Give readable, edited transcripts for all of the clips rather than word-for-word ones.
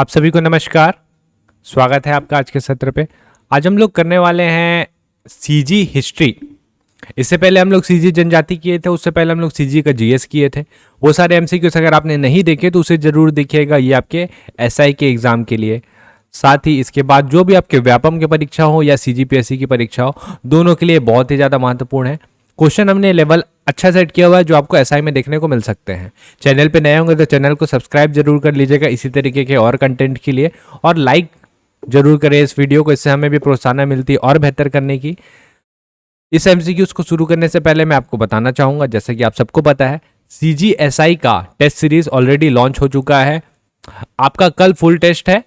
आप सभी को नमस्कार। स्वागत है आपका आज के सत्र पे। आज हम लोग करने वाले हैं सीजी हिस्ट्री। इससे पहले हम लोग सीजी जनजाति किए थे, उससे पहले हम लोग सीजी का जीएस किए थे। वो सारे एमसीक्यूज अगर आपने नहीं देखे तो उसे जरूर देखिएगा, ये आपके एसआई के एग्जाम के लिए। साथ ही इसके बाद जो भी आपके व्यापम की परीक्षा हो या सीजीपीएससी की परीक्षा हो, दोनों के लिए बहुत ही ज़्यादा महत्वपूर्ण है। क्वेश्चन हमने लेवल अच्छा सेट किया हुआ है जो आपको एसआई में देखने को मिल सकते हैं। चैनल पे नए होंगे तो चैनल को सब्सक्राइब जरूर कर लीजिएगा इसी तरीके के और कंटेंट के लिए, और लाइक जरूर करें इस वीडियो को, इससे हमें भी प्रोत्साहन मिलती है और बेहतर करने की। इस एमसीक्यूज को शुरू करने से पहले मैं आपको बताना चाहूंगा, जैसे कि आप सबको पता है सीजीएसआई का टेस्ट सीरीज ऑलरेडी लॉन्च हो चुका है। आपका कल फुल टेस्ट है,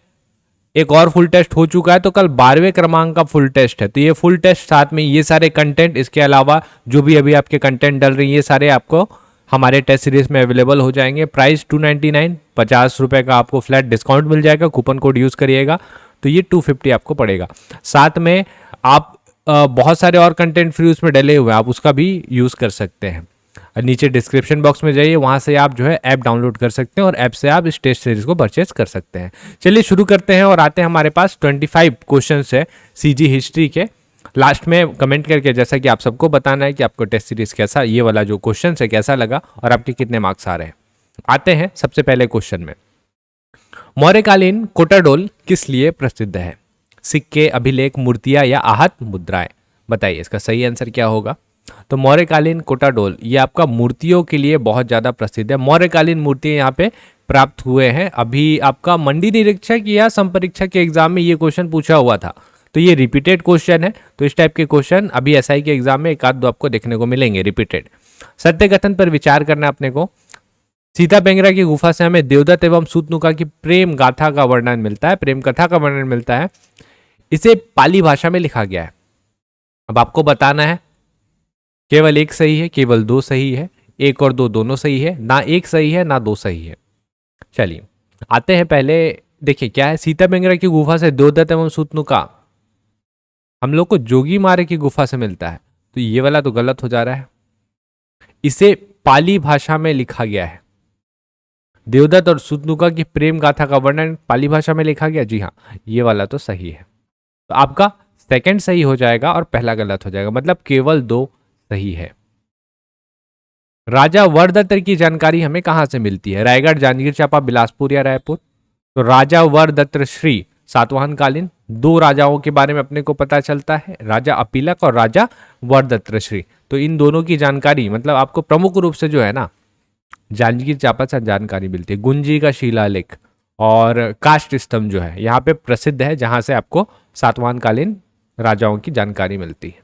एक और फुल टेस्ट हो चुका है, तो कल 12वें क्रमांक का फुल टेस्ट है। तो ये फुल टेस्ट साथ में ये सारे कंटेंट, इसके अलावा जो भी अभी आपके कंटेंट डल रही है, ये सारे आपको हमारे टेस्ट सीरीज में अवेलेबल हो जाएंगे। प्राइस 299, 50 रुपये का आपको फ्लैट डिस्काउंट मिल जाएगा। कूपन कोड यूज़ करिएगा तो ये 250 आपको पड़ेगा। साथ में आप बहुत सारे और कंटेंट फ्री उसमें डले हुए हैं, आप उसका भी यूज़ कर सकते हैं। नीचे डिस्क्रिप्शन बॉक्स में जाइए, वहाँ से आप जो है ऐप डाउनलोड कर सकते हैं और ऐप से आप इस टेस्ट सीरीज को परचेज कर सकते हैं। चलिए शुरू करते हैं और आते हैं, हमारे पास 25 क्वेश्चंस है सीजी हिस्ट्री के। लास्ट में कमेंट करके जैसा कि आप सबको बताना है कि आपको टेस्ट सीरीज कैसा, ये वाला जो क्वेश्चन है कैसा लगा और आपके कितने मार्क्स आ रहे हैं। आते हैं सबसे पहले क्वेश्चन में। मौर्यकालीन कोटाडोल किस लिए प्रसिद्ध है? सिक्के, अभिलेख, मूर्तियां या आहत मुद्राएं? बताइए इसका सही आंसर क्या होगा। तो मौर्यकालीन कोटाडोल ये आपका मूर्तियों के लिए बहुत ज़्यादा प्रसिद्ध है। मौर्यकालीन मूर्तियाँ यहाँ पे प्राप्त हुए हैं। अभी आपका मंडी निरीक्षक या संपरीक्षक के एग्जाम में ये क्वेश्चन पूछा हुआ था, तो ये रिपीटेड क्वेश्चन है। तो इस टाइप के क्वेश्चन अभी एसआई के एग्जाम में एक आध दो आपको देखने को मिलेंगे रिपीटेड। सत्य कथन पर विचार करना अपने को। सीता बेंगरा की गुफा से हमें देवदत्त एवं सूतनुका की प्रेम गाथा का वर्णन मिलता है, प्रेम कथा का वर्णन मिलता है। इसे पाली भाषा में लिखा गया है। अब आपको बताना है केवल एक सही है, केवल दो सही है, एक और दो दोनों सही है, ना एक सही है ना दो सही है। चलिए आते हैं, पहले देखिए क्या है। सीता बेंगरा की गुफा से देवदत्त एवं सूतनुका हम लोग को जोगी मारे की गुफा से मिलता है, तो ये वाला तो गलत हो जा रहा है। इसे पाली भाषा में लिखा गया है। देवदत्त और सूतनुका की प्रेम गाथा का वर्णन पाली भाषा में लिखा गया, जी हाँ, ये वाला तो सही है। तो आपका सेकंड सही हो जाएगा और पहला गलत हो जाएगा, मतलब केवल दो सही है। राजा वरदत्त की जानकारी हमें कहां से मिलती है? रायगढ़, जांजगीर चांपा, बिलासपुर या रायपुर? तो राजा वरदत्त श्री सातवाहन कालीन दो राजाओं के बारे में अपने को पता चलता है, राजा अपीलक और राजा वरदत्त श्री। तो इन दोनों की जानकारी, मतलब आपको प्रमुख रूप से जो है ना जांजगीर चांपा से जानकारी मिलती है। गुंजी का शिलालेख और काष्ठ स्तंभ जो है यहाँ पे प्रसिद्ध है, जहां से आपको सातवाहन कालीन राजाओं की जानकारी मिलती है।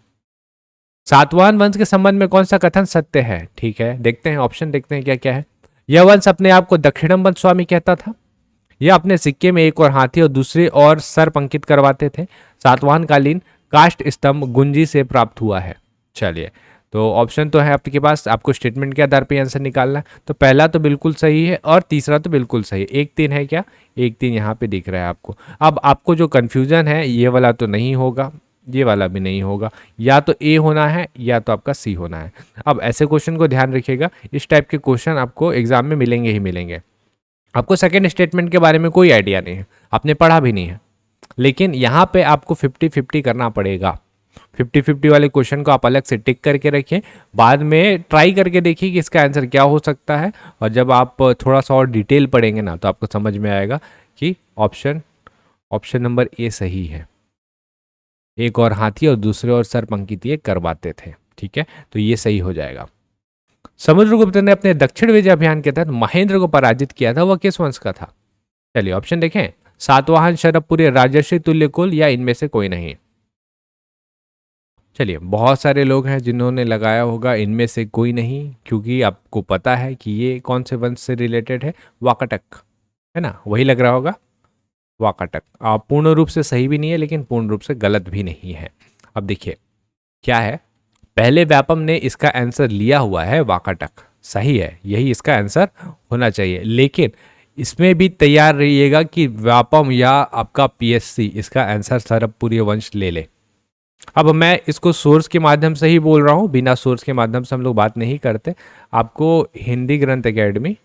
सातवाहन वंश के संबंध में कौन सा कथन सत्य है? ठीक है, देखते हैं ऑप्शन, देखते हैं क्या क्या है। यह वंश अपने आप को दक्षिणम वंश स्वामी कहता था। यह अपने सिक्के में एक और हाथी और दूसरे और सर्प अंकित करवाते थे। सातवाहन कालीन काष्ठ स्तंभ गुंजी से प्राप्त हुआ है। चलिए, तो ऑप्शन तो है आपके पास, आपको स्टेटमेंट के आधार पर आंसर निकालना है। तो पहला तो बिल्कुल सही है और तीसरा तो बिल्कुल सही है। 1-3 है क्या? 1-3 यहाँ पे दिख रहा है आपको। अब आपको जो कंफ्यूजन है, ये वाला तो नहीं होगा, ये वाला भी नहीं होगा, या तो ए होना है या तो आपका सी होना है। अब ऐसे क्वेश्चन को ध्यान रखिएगा, इस टाइप के क्वेश्चन आपको एग्जाम में मिलेंगे ही मिलेंगे। आपको सेकंड स्टेटमेंट के बारे में कोई आइडिया नहीं है, आपने पढ़ा भी नहीं है, लेकिन यहाँ पे आपको 50-50 करना पड़ेगा। 50-50 वाले क्वेश्चन को आप अलग से टिक करके रखें, बाद में ट्राई करके देखिए कि इसका आंसर क्या हो सकता है। और जब आप थोड़ा सा और डिटेल पढ़ेंगे ना, तो आपको समझ में आएगा कि ऑप्शन नंबर ए सही है। एक और हाथी और दूसरे और सर्प अंकित ये करवाते थे, ठीक है, तो ये सही हो जाएगा। समुद्रगुप्त ने अपने दक्षिण विजय अभियान के तहत महेंद्र को पराजित किया था, वह किस वंश का था? चलिए ऑप्शन देखें। सातवाहन, शरभपुरी, राजर्षि तुल्यकुल या इनमें से कोई नहीं? चलिए, बहुत सारे लोग हैं जिन्होंने लगाया होगा इनमें से कोई नहीं, क्योंकि आपको पता है कि ये कौन से वंश से रिलेटेड है, वाकाटक, है ना, वही लग रहा होगा, वाकाटक। आप पूर्ण रूप से सही भी नहीं है, लेकिन पूर्ण रूप से गलत भी नहीं है। अब देखिए क्या है, पहले व्यापम ने इसका आंसर लिया हुआ है वाकाटक, सही है, यही इसका आंसर होना चाहिए। लेकिन इसमें भी तैयार रहिएगा कि व्यापम या आपका पीएससी इसका आंसर शरभपुरी वंश ले ले। अब मैं इसको सोर्स के माध्यम से ही बोल रहा हूँ, बिना सोर्स के माध्यम से हम लोग बात नहीं करते। आपको हिंदी ग्रंथ एकेडमी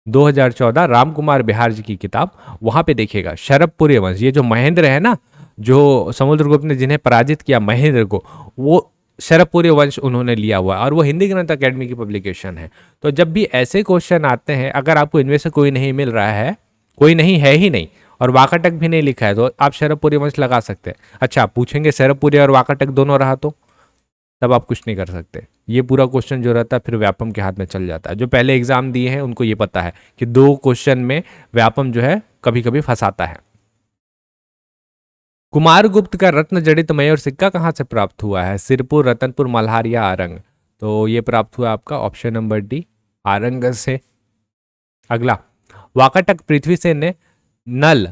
2014 राम कुमार बिहार जी की किताब, वहां पे देखिएगा शरभपुरी वंश, ये जो महेंद्र है ना, जो समुद्रगुप्त ने जिन्हें पराजित किया महेंद्र को, वो शरभपुरी वंश उन्होंने लिया हुआ है और वो हिंदी ग्रंथ अकेडमी की पब्लिकेशन है। तो जब भी ऐसे क्वेश्चन आते हैं, अगर आपको इनमें से कोई नहीं मिल रहा है, कोई नहीं है ही नहीं, और वाकाटक भी नहीं लिखा है, तो आप शरभपुरी वंश लगा सकते हैं। अच्छा, आप पूछेंगे शरभपुरी और वाकाटक दोनों रहा तो तब आप कुछ नहीं कर सकते। ये पूरा क्वेश्चन जो रहता है फिर व्यापम के हाथ में चल जाता है। जो पहले एग्जाम दिए हैं उनको ये पता है कि 2 क्वेश्चन में व्यापम जो है कभी कभी फंसाता है। कुमारगुप्त का रत्न जड़ित मयूर सिक्का कहाँ से प्राप्त हुआ है? सिरपुर, रतनपुर, मल्हार या आरंग? तो ये प्राप्त हुआ आपका ऑप्शन नंबर डी, आरंग से। अगला, वाकाटक पृथ्वीसेन ने नल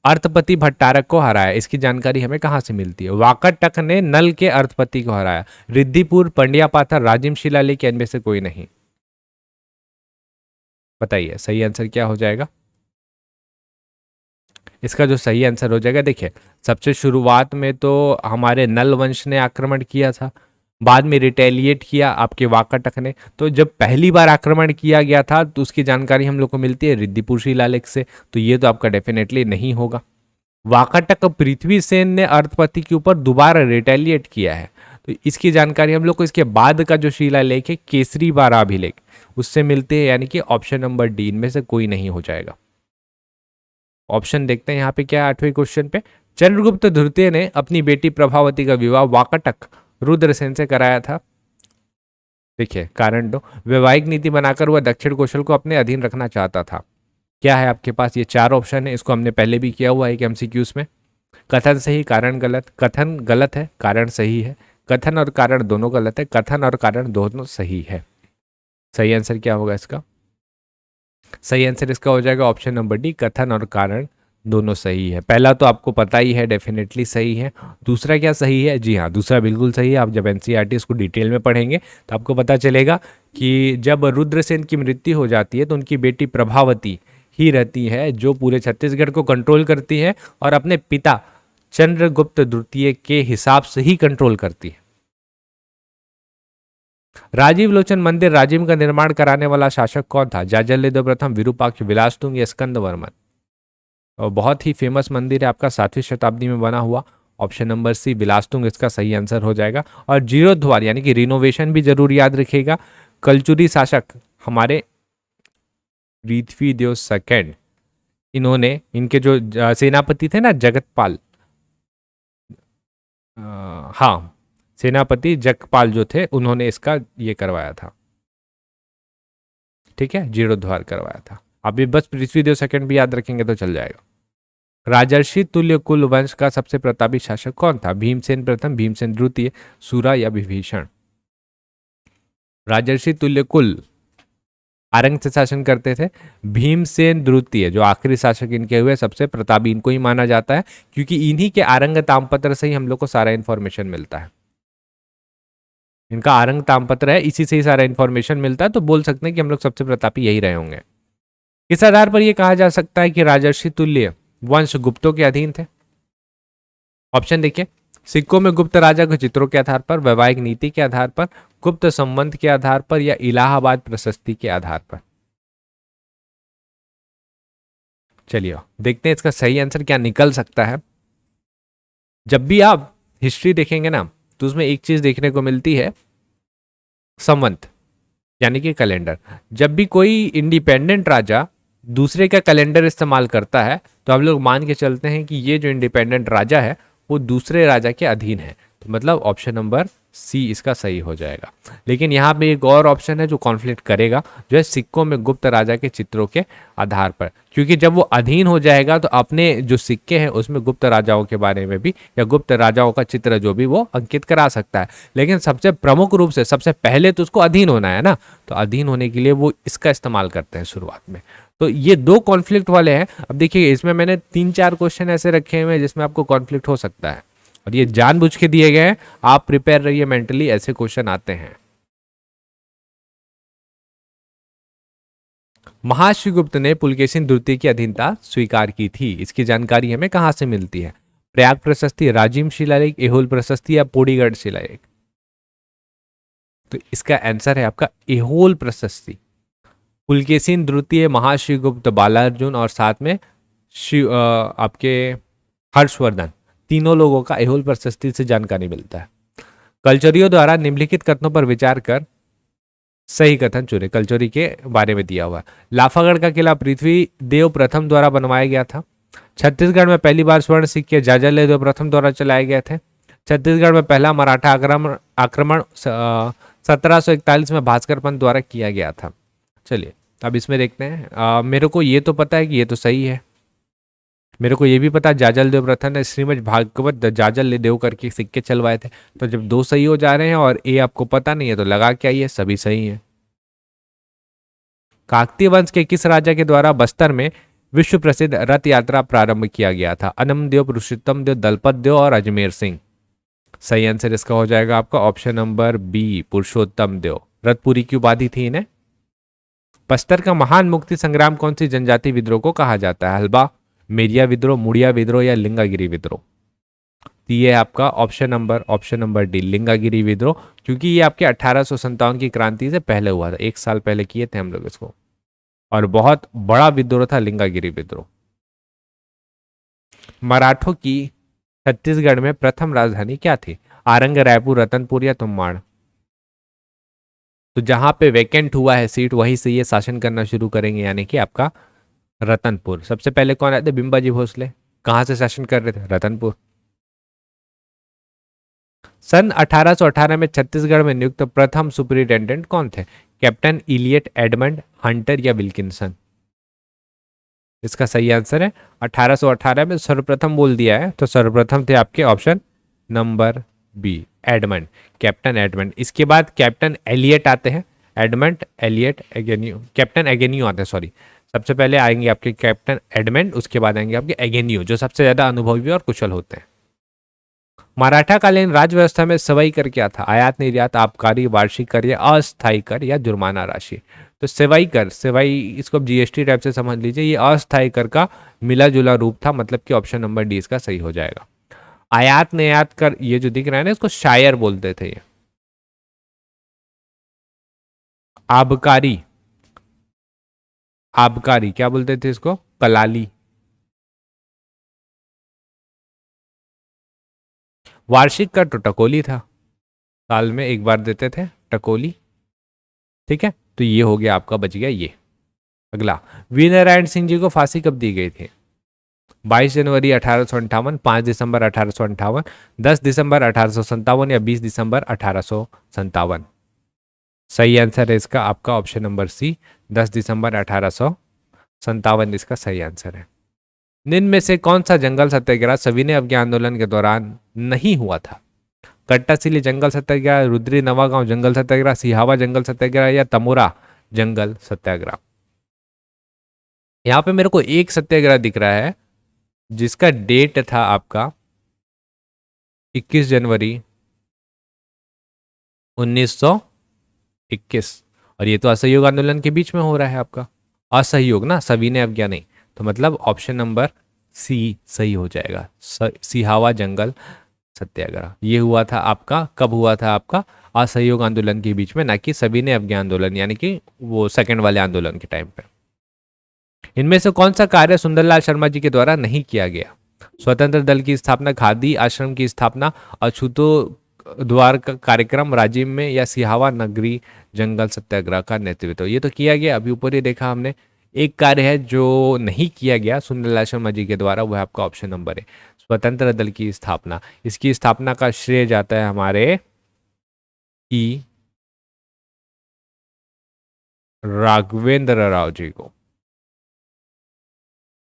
अर्थपति भट्टारक को हराया, इसकी जानकारी हमें कहां से मिलती है? वाकाटक ने नल के अर्थपति को हराया। रिद्धिपुर, पंड्यापाथर, राजिम शिलालेख, इनमें से कोई नहीं। बताइए सही आंसर क्या हो जाएगा? इसका जो सही आंसर हो जाएगा, देखिए सबसे शुरुआत में तो हमारे नल वंश ने आक्रमण किया था, बाद में रिटेलिएट किया आपके वाकाटक ने। तो जब पहली बार आक्रमण किया गया था तो उसकी जानकारी हम लोग को मिलती है रिद्धिपुर शिलालेख से, तो ये तो आपका डेफिनेटली नहीं होगा। वाकाटक पृथ्वीसेन ने अर्थपति के ऊपर दोबारा रिटेलिएट किया है, तो इसकी जानकारी हम लोग को इसके बाद का जो शिलालेख है केसरी बारा अभिलेख, उससे मिलते हैं, यानी कि ऑप्शन नंबर डी इनमें से कोई नहीं हो जाएगा। ऑप्शन देखते हैं यहाँ पे क्या है 8वें क्वेश्चन पे। चंद्रगुप्त द्वितीय ने अपनी बेटी प्रभावती का विवाह वाकाटक रुद्रसेन से कराया था। देखिए कारण दो, वैवाहिक नीति बनाकर वह दक्षिण कौशल को अपने अधीन रखना चाहता था। क्या है आपके पास? ये 4 ऑप्शन है, इसको हमने पहले भी किया हुआ है एक एमसीक्यूज में। कथन सही, कारण गलत, कथन गलत है, कारण सही है, कथन और कारण दोनों गलत है, कथन और कारण दोनों सही है। सही आंसर क्या होगा इसका? सही आंसर इसका हो जाएगा ऑप्शन नंबर डी, कथन और कारण दोनों सही है। पहला तो आपको पता ही है, डेफिनेटली सही है। दूसरा क्या सही है? जी हाँ, दूसरा बिल्कुल सही है। आप जब एनसीईआरटी इसको डिटेल में पढ़ेंगे तो आपको पता चलेगा कि जब रुद्रसेन की मृत्यु हो जाती है तो उनकी बेटी प्रभावती ही रहती है जो पूरे छत्तीसगढ़ को कंट्रोल करती है और अपने पिता चंद्रगुप्त द्वितीय के हिसाब से ही कंट्रोल करती है। राजीव लोचन मंदिर राजिम का निर्माण कराने वाला शासक कौन था? जाजल्य प्रथम, विरूपाक्ष, विलासतुंग या स्कंद वर्मन? और बहुत ही फेमस मंदिर है आपका, 7वीं शताब्दी में बना हुआ। ऑप्शन नंबर सी विलासतुंग इसका सही आंसर हो जाएगा। और जीर्णोद्धार यानी कि रिनोवेशन भी जरूर याद रखिएगा। कलचुरी शासक हमारे पृथ्वीदेव सेकंड, इन्होंने इनके जो सेनापति थे ना जगतपाल, हाँ सेनापति जगपाल जो थे उन्होंने इसका ये करवाया था। ठीक है, जीर्णोद्धार करवाया था। अभी बस पृथ्वीदेव सेकंड भी याद रखेंगे तो चल जाएगा। राजर्षि तुल्य कुल वंश का सबसे प्रतापी शासक कौन था? भीमसेन प्रथम, भीमसेन द्वितीय, सूरा या विभीषण? राजर्षि तुल्य कुल आरंग से शासन करते थे। भीमसेन द्वितीय जो आखिरी शासक इनके हुए सबसे प्रतापी इनको ही माना जाता है, क्योंकि इन्हीं के आरंग तामपत्र से ही हम लोग को सारा इंफॉर्मेशन मिलता है। इनका आरंग तामपत्र है, इसी से ही सारा इंफॉर्मेशन मिलता है, तो बोल सकते हैं कि हम लोग सबसे प्रतापी यही रहे होंगे। इस आधार पर यह कहा जा सकता है कि राजर्षि तुल्य वंश गुप्तों के अधीन थे। ऑप्शन देखिए, सिक्कों में गुप्त राजा के चित्रों के आधार पर, वैवाहिक नीति के आधार पर, गुप्त संबंध के आधार पर या इलाहाबाद प्रशस्ति के आधार पर। चलिए देखते हैं इसका सही आंसर क्या निकल सकता है। जब भी आप हिस्ट्री देखेंगे ना तो उसमें एक चीज देखने को मिलती है, संवत यानी कि कैलेंडर। जब भी कोई इंडिपेंडेंट राजा दूसरे का कैलेंडर इस्तेमाल करता है तो हम लोग मान के चलते हैं कि ये जो इंडिपेंडेंट राजा है वो दूसरे राजा के अधीन है, तो मतलब ऑप्शन नंबर सी इसका सही हो जाएगा। लेकिन यहाँ पे एक और ऑप्शन है जो कॉन्फ्लिक्ट करेगा, जो है सिक्कों में गुप्त राजा के चित्रों के आधार पर, क्योंकि जब वो अधीन हो जाएगा तो अपने जो सिक्के हैं उसमें गुप्त राजाओं के बारे में भी या गुप्त राजाओं का चित्र जो भी वो अंकित करा सकता है। लेकिन सबसे प्रमुख रूप से सबसे पहले तो उसको अधीन होना है ना, तो अधीन होने के लिए वो इसका इस्तेमाल करते हैं शुरुआत में। तो ये 2 कॉन्फ्लिक्ट वाले हैं। अब देखिए इसमें मैंने 3-4 क्वेश्चन ऐसे रखे हुए हैं जिसमें आपको कॉन्फ्लिक्ट हो सकता है, और ये जानबूझ के दिए गए हैं, आप प्रिपेयर रहिए मेंटली, ऐसे क्वेश्चन आते हैं। महाशिवगुप्त ने पुलकेशिन द्वितीय की अधीनता स्वीकार की थी, इसकी जानकारी हमें कहां से मिलती है? प्रयाग प्रशस्ति, राजिम शिलालेख, एहोल प्रशस्ति या पोड़ीगढ़ शिलालेख? तो इसका आंसर है आपका एहोल प्रशस्ति। पुलकेशिन द्वितीय, महाशिवगुप्त, बालार्जुन और साथ में आपके हर्षवर्धन, तीनों लोगों का ऐहोल प्रशस्ति से जानकारी मिलता है। कलचुरियों द्वारा निम्नलिखित कथनों पर विचार कर सही कथन चुने। कलचुरी के बारे में दिया हुआ है। लाफागढ़ का किला पृथ्वी देव प्रथम द्वारा बनवाया गया था। छत्तीसगढ़ में पहली बार स्वर्ण सिक्के जाजल देव प्रथम द्वारा चलाए गए थे। छत्तीसगढ़ में पहला मराठा आक्रमण 1741 में भास्कर पंत द्वारा किया गया था। चलिए अब इसमें देखते हैं। मेरे को ये तो पता है कि ये तो सही है। मेरे को ये भी पता जाजल देव प्रथम ने श्रीमद भागवत जाजल देव करके सिक्के चलवाए थे। तो जब दो सही हो जा रहे हैं और ए आपको पता नहीं है तो लगा क्या ये सभी सही है। काकतीय वंश के किस राजा के द्वारा बस्तर में विश्व प्रसिद्ध रथ यात्रा प्रारंभ किया गया था? अनम देव, पुरुषोत्तम देव, दलपत देव और अजमेर सिंह। सही आंसर इसका हो जाएगा आपका ऑप्शन नंबर बी, पुरुषोत्तम देव। रथपुरी की उपाधि थी इन्हें। बस्तर का महान मुक्ति संग्राम कौन सी जनजाति विद्रोह को कहा जाता है? हल्बा, मेरिया विद्रोह, मुड़िया विद्रोह या लिंगागिरी विद्रोह? ये है आपका ऑप्शन नंबर डी, लिंगागिरी विद्रोह, क्योंकि ये आपके 1857 की क्रांति से पहले हुआ था। 1 साल पहले किए थे हम लोग इसको, और बहुत बड़ा विद्रोह था लिंगागिरी विद्रोह। मराठों की छत्तीसगढ़ में प्रथम राजधानी क्या थी? आरंग, रायपुर, रतनपुर या तुम्बाड़? तो जहां पे वैकेंट हुआ है सीट वहीं से ये शासन करना शुरू करेंगे, यानी कि आपका रतनपुर। सबसे पहले कौन आए थे? बिंबाजी भोसले। कहां से शासन कर रहे थे? रतनपुर। सन 1818 में छत्तीसगढ़ में नियुक्त प्रथम सुपरिटेंडेंट कौन थे? कैप्टन इलियट, एडमंड, हंटर या विल्किंसन? इसका सही आंसर है 1818 में सर्वप्रथम बोल दिया है, तो सर्वप्रथम थे आपके option number B, Edmund, captain Edmund. इसके बाद कैप्टन एलियट आते हैं, Edmund, Elliot, Agnew, captain Agnew आते हैं, सॉरी। सबसे पहले आएंगे आपके कैप्टन एडमंड, उसके बाद आएंगे आपके एगेन्यू, जो सबसे ज्यादा अनुभवी और कुशल होते हैं। मराठा कालीन राज्य व्यवस्था में सवई कर क्या था? आयात, निर्यात, आबकारी, वार्षिक कर या अस्थायी कर या जुर्माना राशि? तो सेवाई कर, सेवाई इसको आप जीएसटी टाइप से समझ लीजिए, ये अस्थायी कर का मिला जुला रूप था, मतलब कि ऑप्शन नंबर डी इसका सही हो जाएगा। आयात निर्यात कर ये जो दिख रहा है ना, इसको शायर बोलते थे ये। आबकारी, आबकारी क्या बोलते थे इसको? कलाली। वार्षिक कर तो टकोली था, साल में एक बार देते थे टकोली, ठीक है। तो ये हो गया आपका, बच गया ये। अगला, वीर नारायण सिंह जी को फांसी कब दी गई थी? 22 जनवरी 1858, 5 दिसंबर 1858, 10 दिसंबर 1857 या 20 दिसंबर 1857? सही आंसर है इसका आपका ऑप्शन नंबर सी, 10 दिसंबर 1857 इसका सही आंसर है। निम्न में से कौन सा जंगल सत्याग्रह सविनय अवज्ञा आंदोलन के दौरान नहीं हुआ था? कट्टासिली जंगल सत्याग्रह, रुद्री नवागांव जंगल सत्याग्रह, सिहावा जंगल सत्याग्रह या तमोरा जंगल सत्याग्रह? यहां पे मेरे को एक सत्याग्रह दिख रहा है जिसका डेट था आपका 21 जनवरी 1921, और ये तो असहयोग आंदोलन के बीच में हो रहा है आपका। असहयोग ना, सविनय अवज्ञा नहीं, तो मतलब ऑप्शन नंबर सी सही हो जाएगा, सिहावा जंगल सत्याग्रह। ये हुआ था आपका, कब हुआ था आपका? असहयोग आंदोलन के बीच में, ना कि सविनय अवज्ञा आंदोलन, यानी कि वो सेकंड वाले आंदोलन के टाइम पे। इनमें से कौन सा कार्य सुंदरलाल शर्मा जी के द्वारा नहीं किया गया? स्वतंत्र दल की स्थापना, खादी आश्रम की स्थापना, अछूतो द्वार का कार्यक्रम राजिम में या सिहावा नगरी जंगल सत्याग्रह का नेतृत्व? ये तो किया गया, अभी ऊपर ही देखा हमने। एक कार्य है जो नहीं किया गया सुंदरलाल शर्मा जी के द्वारा, वो है आपका ऑप्शन नंबर है, स्वतंत्र दल की स्थापना। इसकी स्थापना का श्रेय जाता है हमारे ई राघवेंद्र राव जी को।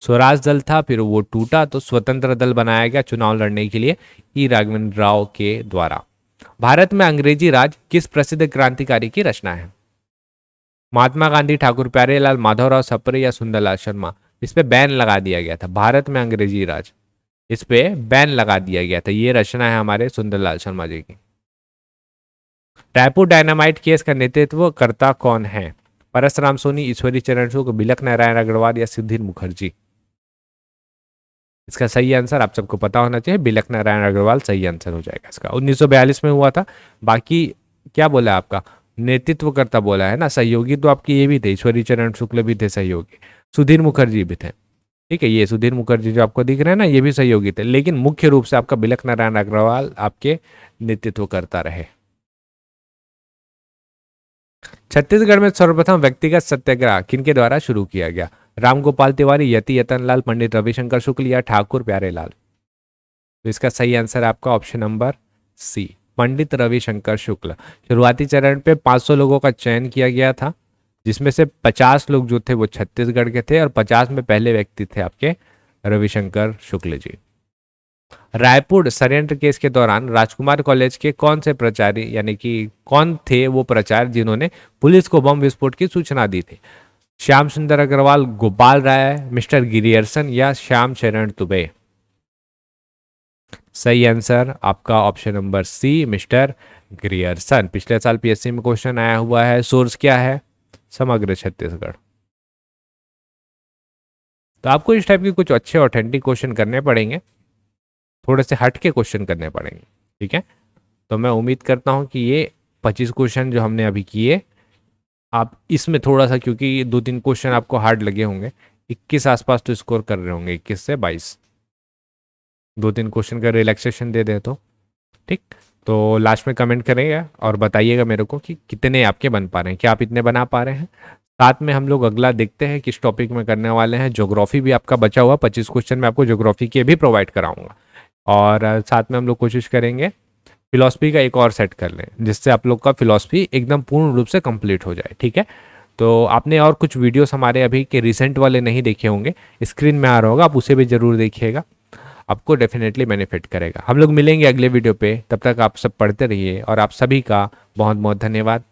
स्वराज दल था, फिर वो टूटा तो स्वतंत्र दल बनाया गया चुनाव लड़ने के लिए ई राघवेंद्र राव के द्वारा। भारत में अंग्रेजी राज किस प्रसिद्ध क्रांतिकारी की रचना है? महात्मा गांधी, ठाकुर प्यारेलाल, माधवराव सप्रे या सुंदरलाल शर्मा? इस पे बैन लगा दिया गया था, भारत में अंग्रेजी राज, इस पे बैन लगा दिया गया था। ये रचना है हमारे सुंदरलाल शर्मा जी की। रायपुर डायनामाइट केस का नेतृत्व करता कौन है? परसराम सोनी, ईश्वरी चरण शुक्ल, बिलक नारायण अग्रवाल या सुधीर मुखर्जी? इसका सही आंसर आप सबको पता होना चाहिए, बिलक नारायण अग्रवाल सही आंसर हो जाएगा इसका। 1942 में हुआ था। बाकी क्या बोला आपका? नेतृत्व करता बोला है ना, सहयोगी तो आपके ये भी थे, ईश्वरी चरण शुक्ल भी थे सहयोगी, सुधीर मुखर्जी भी थे। ठीक है, ये सुधीर मुखर्जी जो आपको दिख रहे हैं ना, ये भी सहयोगी थे, लेकिन मुख्य रूप से आपका बिलक नारायण अग्रवाल आपके नेतृत्व करता रहे। छत्तीसगढ़ में सर्वप्रथम व्यक्तिगत सत्याग्रह किनके द्वारा शुरू किया गया? रामगोपाल तिवारी, यति यतनलाल, पंडित रविशंकर शुक्ल या ठाकुर प्यारेलाल? तो इसका सही आंसर आपका ऑप्शन नंबर सी, पंडित रविशंकर शुक्ल। शुरुआती चरण पे 500 लोगों का चयन किया गया था, जिसमें से 50 लोग जो थे वो छत्तीसगढ़ के थे और 50 में पहले व्यक्ति थे आपके रविशंकर शुक्ल जी। रायपुर षड्यंत्र केस के दौरान राजकुमार कॉलेज के कौन से प्राचार्य, यानी कि कौन थे वो प्राचार्य जिन्होंने पुलिस को बम विस्फोट की सूचना दी थी? श्याम सुंदर अग्रवाल, गोपाल राय, मिस्टर गिरियर्सन या श्याम चरण दुबे? सही आंसर आपका option number C, mister Grierson. पिछले साल पीएससी में क्वेश्चन आया हुआ है। सोर्स क्या है? समग्र छत्तीसगढ़। तो आपको इस टाइप के कुछ अच्छे ऑथेंटिक क्वेश्चन करने पड़ेंगे, थोड़े से हट के क्वेश्चन करने पड़ेंगे। ठीक है, तो मैं उम्मीद करता हूं कि ये 25 क्वेश्चन जो हमने अभी किए, आप इसमें थोड़ा सा, क्योंकि 2-3 क्वेश्चन आपको हार्ड लगे होंगे, 21 आसपास तो स्कोर कर रहे होंगे, 21 से 22, 2-3 क्वेश्चन का रिलैक्सेशन दे दे तो ठीक। तो लास्ट में कमेंट करेंगे और बताइएगा मेरे को कि कितने आपके बन पा रहे हैं, क्या आप इतने बना पा रहे हैं। साथ में हम लोग अगला देखते हैं किस टॉपिक में करने वाले हैं। ज्योग्राफी भी आपका बचा हुआ 25 क्वेश्चन में आपको ज्योग्राफी के भी प्रोवाइड कराऊंगा, और साथ में हम लोग कोशिश करेंगे फिलॉसफी का एक और सेट कर लें, जिससे आप लोग का फिलॉसफी एकदम पूर्ण रूप से कंप्लीट हो जाए। ठीक है, तो आपने और कुछ वीडियोस हमारे अभी के रिसेंट वाले नहीं देखे होंगे, स्क्रीन में आ रहा होगा, आप उसे भी जरूर देखिएगा, आपको डेफिनेटली बेनिफिट करेगा। हम लोग मिलेंगे अगले वीडियो पे, तब तक आप सब पढ़ते रहिए और आप सभी का बहुत बहुत धन्यवाद।